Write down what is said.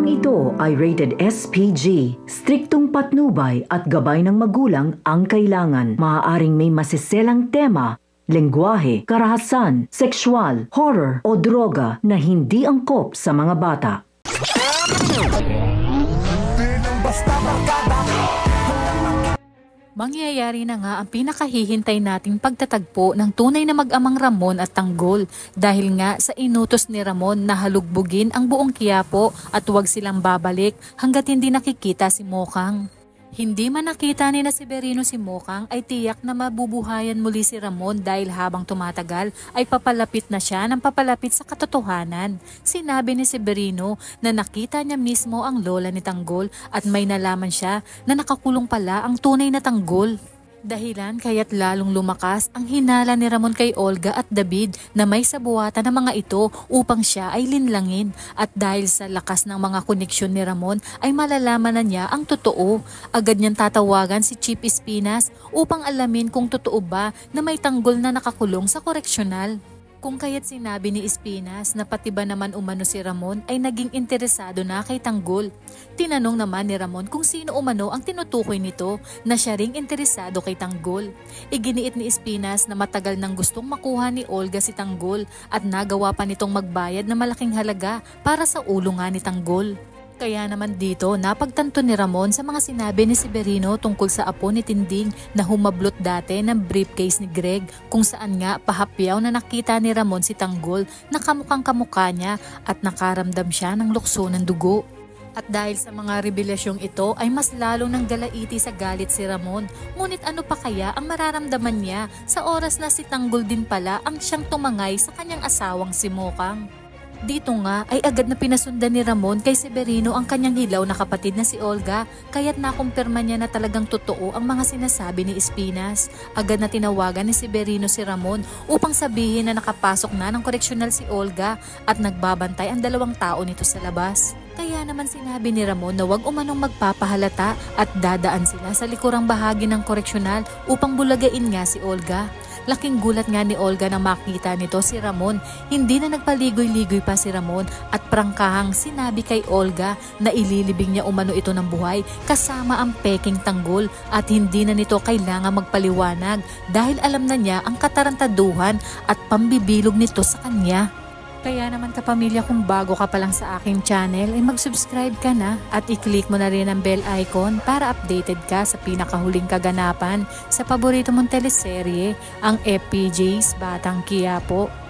Programang ito ay rated SPG. Striktong patnubay at gabay ng magulang ang kailangan. Maaaring may masiselang tema, lengguwahe, karahasan, sexual, horror o droga na hindi angkop sa mga bata. Mangyayari na nga ang pinakahihintay nating pagtatagpo ng tunay na mag-amang Ramon at Tanggol dahil nga sa inutos ni Ramon na halugbugin ang buong Quiapo at huwag silang babalik hanggat hindi nakikita si Mokang. Hindi man nakita ni na Severino si Mokang ay tiyak na mabubuhayan muli si Ramon dahil habang tumatagal ay papalapit na siya ng papalapit sa katotohanan. Sinabi ni Severino na nakita niya mismo ang lola ni Tanggol at may nalaman siya na nakakulong pala ang tunay na Tanggol. Dahilan kaya't lalong lumakas ang hinala ni Ramon kay Olga at David na may sabuatan ng mga ito upang siya ay linlangin. At dahil sa lakas ng mga koneksyon ni Ramon ay malalaman na niya ang totoo. Agad niyang tatawagan si Chief Espinas upang alamin kung totoo ba na may Tanggol na nakakulong sa koreksyonal. Kung kaya't sinabi ni Espinas na pati ba naman umano si Ramon ay naging interesado na kay Tanggol. Tinanong naman ni Ramon kung sino umano ang tinutukoy nito na siya ring interesado kay Tanggol. Iginiit ni Espinas na matagal nang gustong makuha ni Olga si Tanggol at nagawa pa nitong magbayad na malaking halaga para sa ulo nga ni Tanggol. Kaya naman dito, napagtanto ni Ramon sa mga sinabi ni Severino tungkol sa apo ni Tinding na humablot dati ng briefcase ni Greg kung saan nga pahapyaw na nakita ni Ramon si Tanggol na kamukhang kamukha niya at nakaramdam siya ng lukso ng dugo. At dahil sa mga revelasyong ito ay mas lalong nang galaiti sa galit si Ramon. Ngunit ano pa kaya ang mararamdaman niya sa oras na si Tanggol din pala ang siyang tumangay sa kanyang asawang si Mokang? Dito nga ay agad na pinasundan ni Ramon kay Severino ang kanyang hilaw na kapatid na si Olga kaya't nakumpirma niya na talagang totoo ang mga sinasabi ni Espinas. Agad na tinawagan ni Severino si Ramon upang sabihin na nakapasok na ng koreksyonal si Olga at nagbabantay ang 2 tao nito sa labas. Kaya naman sinabi ni Ramon na wag umanong magpapahalata at dadaan sila sa likurang bahagi ng koreksyonal upang bulagain nga si Olga. Laking gulat nga ni Olga na makita nito si Ramon. Hindi na nagpaligoy-ligoy pa si Ramon at prangkahang sinabi kay Olga na ililibing niya umano ito ng buhay kasama ang peking Tanggol at hindi na nito kailangan magpaliwanag dahil alam na niya ang katarantaduhan at pambibilog nito sa kanya. Kaya naman kapamilya, kung bago ka pa lang sa aking channel ay mag-subscribe ka na at i-click mo na rin ang bell icon para updated ka sa pinakahuling kaganapan sa paborito mong teleserye, ang FPJ's Batang Quiapo.